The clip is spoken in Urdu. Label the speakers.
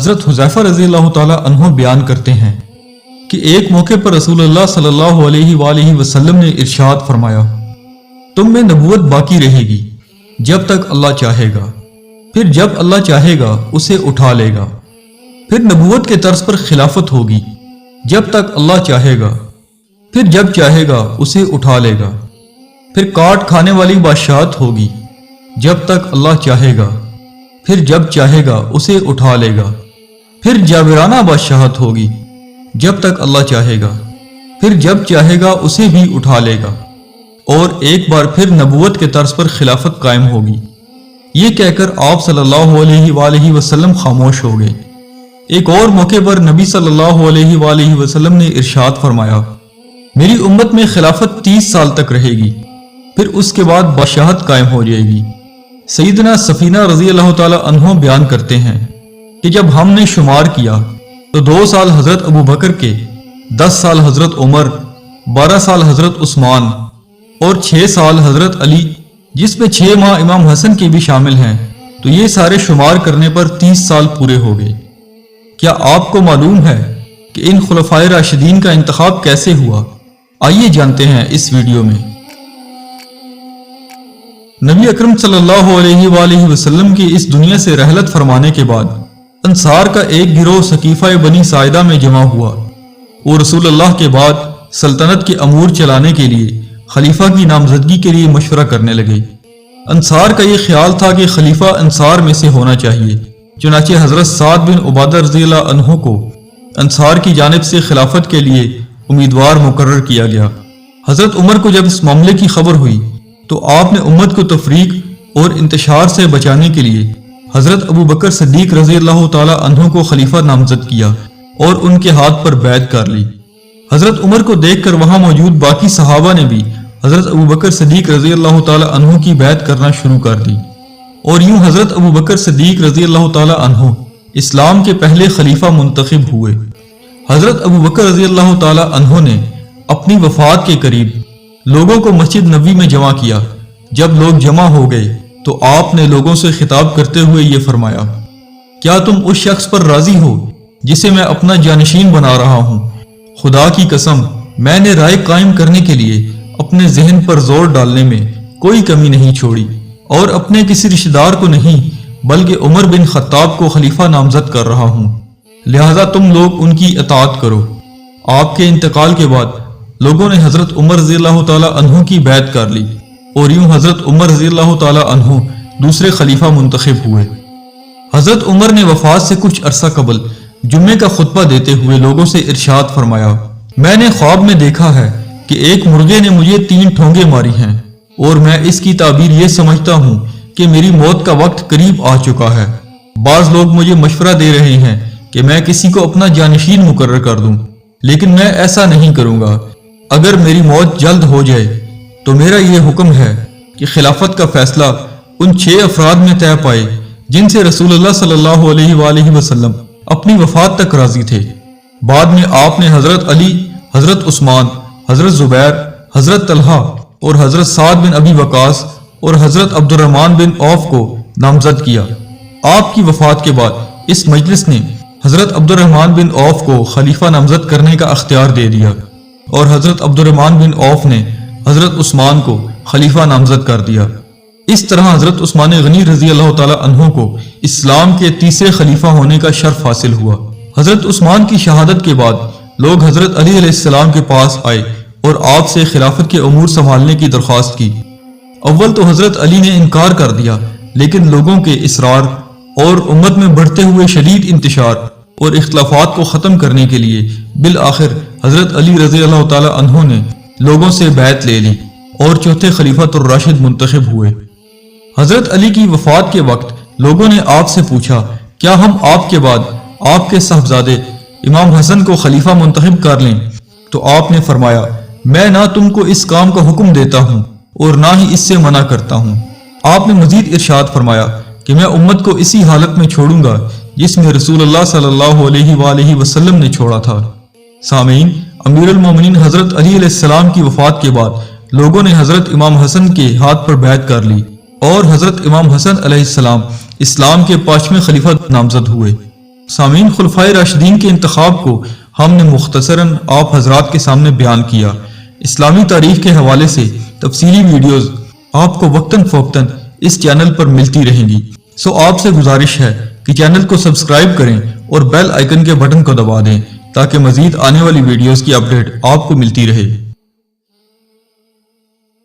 Speaker 1: حضرت حذیفہ رضی اللہ تعالی عنہ بیان کرتے ہیں کہ ایک موقع پر رسول اللہ صلی اللہ علیہ وآلہ وسلم نے ارشاد فرمایا، تم میں نبوت باقی رہے گی جب تک اللہ چاہے گا، پھر جب اللہ چاہے گا اسے اٹھا لے گا، پھر نبوت کے طرز پر خلافت ہوگی جب تک اللہ چاہے گا، پھر جب چاہے گا اسے اٹھا لے گا، پھر کاٹ کھانے والی بادشاہت ہوگی جب تک اللہ چاہے گا، پھر جب چاہے گا اسے اٹھا لے گا، پھر جابرانہ بادشاہت ہوگی جب تک اللہ چاہے گا، پھر جب چاہے گا اسے بھی اٹھا لے گا، اور ایک بار پھر نبوت کے طرز پر خلافت قائم ہوگی۔ یہ کہہ کر آپ صلی اللہ علیہ وآلہ وسلم خاموش ہو گئے۔ ایک اور موقع پر نبی صلی اللہ علیہ وآلہ وسلم نے ارشاد فرمایا، میری امت میں خلافت 30 سال تک رہے گی، پھر اس کے بعد بادشاہت قائم ہو جائے گی۔ سیدنا سفینہ رضی اللہ تعالی عنہ بیان کرتے ہیں کہ جب ہم نے شمار کیا تو 2 سال حضرت ابو بکر کے، 10 سال حضرت عمر، 12 سال حضرت عثمان اور 6 سال حضرت علی، جس میں 6 ماہ امام حسن کے بھی شامل ہیں، تو یہ سارے شمار کرنے پر 30 سال پورے ہو گئے۔ کیا آپ کو معلوم ہے کہ ان خلفائے راشدین کا انتخاب کیسے ہوا؟ آئیے جانتے ہیں اس ویڈیو میں۔ نبی اکرم صلی اللہ علیہ وآلہ وسلم کی اس دنیا سے رحلت فرمانے کے بعد انصار کا ایک گروہ سقیفہ بنی ساعدہ میں جمع ہوا اور رسول اللہ کے بعد سلطنت کے امور چلانے کے لیے خلیفہ کی نامزدگی کے لیے مشورہ کرنے لگے۔ انصار کا یہ خیال تھا کہ خلیفہ انصار میں سے ہونا چاہیے، چنانچہ حضرت سعد بن عبادہ رضی اللہ عنہ کو انصار کی جانب سے خلافت کے لیے امیدوار مقرر کیا گیا۔ حضرت عمر کو جب اس معاملے کی خبر ہوئی تو آپ نے امت کو تفریق اور انتشار سے بچانے کے لیے حضرت ابو بکر صدیق رضی اللہ تعالی عنہ کو خلیفہ نامزد کیا اور ان کے ہاتھ پر بیعت کر لی۔ حضرت عمر کو دیکھ کر وہاں موجود باقی صحابہ نے بھی حضرت ابو بکر صدیق رضی اللہ تعالی عنہ کی بیعت کرنا شروع کر دی، اور یوں حضرت ابو بکر صدیق رضی اللہ تعالی عنہ اسلام کے پہلے خلیفہ منتخب ہوئے۔ حضرت ابو بکر رضی اللہ تعالی عنہ نے اپنی وفات کے قریب لوگوں کو مسجد نبوی میں جمع کیا۔ جب لوگ جمع ہو گئے تو آپ نے لوگوں سے خطاب کرتے ہوئے یہ فرمایا، کیا تم اس شخص پر راضی ہو جسے میں اپنا جانشین بنا رہا ہوں؟ خدا کی قسم، میں نے رائے قائم کرنے کے لیے اپنے ذہن پر زور ڈالنے میں کوئی کمی نہیں چھوڑی، اور اپنے کسی رشتہ دار کو نہیں بلکہ عمر بن خطاب کو خلیفہ نامزد کر رہا ہوں، لہذا تم لوگ ان کی اطاعت کرو۔ آپ کے انتقال کے بعد لوگوں نے حضرت عمر رضی اللہ تعالی عنہ کی بیعت کر لی، اور یوں حضرت عمر رضی اللہ تعالی عنہ دوسرے خلیفہ منتخب ہوئے۔ حضرت عمر نے وفات سے کچھ عرصہ قبل جمعے کا خطبہ دیتے ہوئے لوگوں سے ارشاد فرمایا، میں نے خواب میں دیکھا ہے کہ ایک مرغے نے مجھے 3 ٹھونگے ماری ہیں، اور میں اس کی تعبیر یہ سمجھتا ہوں کہ میری موت کا وقت قریب آ چکا ہے۔ بعض لوگ مجھے مشورہ دے رہے ہیں کہ میں کسی کو اپنا جانشین مقرر کر دوں، لیکن میں ایسا نہیں کروں گا۔ اگر میری موت جلد ہو جائے تو میرا یہ حکم ہے کہ خلافت کا فیصلہ ان 6 افراد میں طے پائے جن سے رسول اللہ صلی اللہ علیہ وآلہ وسلم اپنی وفات تک راضی تھے۔ بعد میں آپ نے حضرت علی، حضرت عثمان، حضرت زبیر، حضرت طلحہ اور حضرت سعد بن ابی وقاص اور حضرت عبد الرحمن بن عوف کو نامزد کیا۔ آپ کی وفات کے بعد اس مجلس نے حضرت عبد الرحمن بن عوف کو خلیفہ نامزد کرنے کا اختیار دے دیا، اور حضرت عبد الرحمن بن عوف نے حضرت عثمان کو خلیفہ نامزد کر دیا۔ اس طرح حضرت عثمان غنی رضی اللہ تعالی عنہ کو اسلام کے تیسرے خلیفہ ہونے کا شرف حاصل ہوا۔ حضرت عثمان کی شہادت کے بعد لوگ حضرت علی علیہ السلام کے پاس آئے اور آپ سے خلافت کے امور سنبھالنے کی درخواست کی۔ اول تو حضرت علی نے انکار کر دیا، لیکن لوگوں کے اصرار اور امت میں بڑھتے ہوئے شدید انتشار اور اختلافات کو ختم کرنے کے لیے بالآخر حضرت علی رضی اللہ تعالی عنہ نے لوگوں سے بیعت لے لی اور چوتھے خلیفۃ الراشد منتخب ہوئے۔ حضرت علی کی وفات کے وقت لوگوں نے آپ سے پوچھا، کیا ہم آپ کے بعد آپ کے صاحبزادے امام حسن کو خلیفہ منتخب کر لیں؟ تو آپ نے فرمایا، میں نہ تم کو اس کام کا حکم دیتا ہوں اور نہ ہی اس سے منع کرتا ہوں۔ آپ نے مزید ارشاد فرمایا کہ میں امت کو اسی حالت میں چھوڑوں گا جس میں رسول اللہ صلی اللہ علیہ وآلہ وسلم نے چھوڑا تھا۔ سامعین، امیر المومنین حضرت علی علیہ السلام کی وفات کے بعد لوگوں نے حضرت امام حسن کے ہاتھ پر بیعت کر لی اور حضرت امام حسن علیہ السلام اسلام کے 5ویں خلیفہ نامزد ہوئے۔ سامعین، خلفائے راشدین کے انتخاب کو ہم نے مختصراً آپ حضرات کے سامنے بیان کیا۔ اسلامی تاریخ کے حوالے سے تفصیلی ویڈیوز آپ کو وقتاً فوقتاً اس چینل پر ملتی رہیں گی۔ سو آپ سے گزارش ہے کہ چینل کو سبسکرائب کریں اور بیل آئیکن کے بٹن کو دبا دیں تاکہ مزید آنے والی ویڈیوز کی اپڈیٹ آپ کو ملتی رہے۔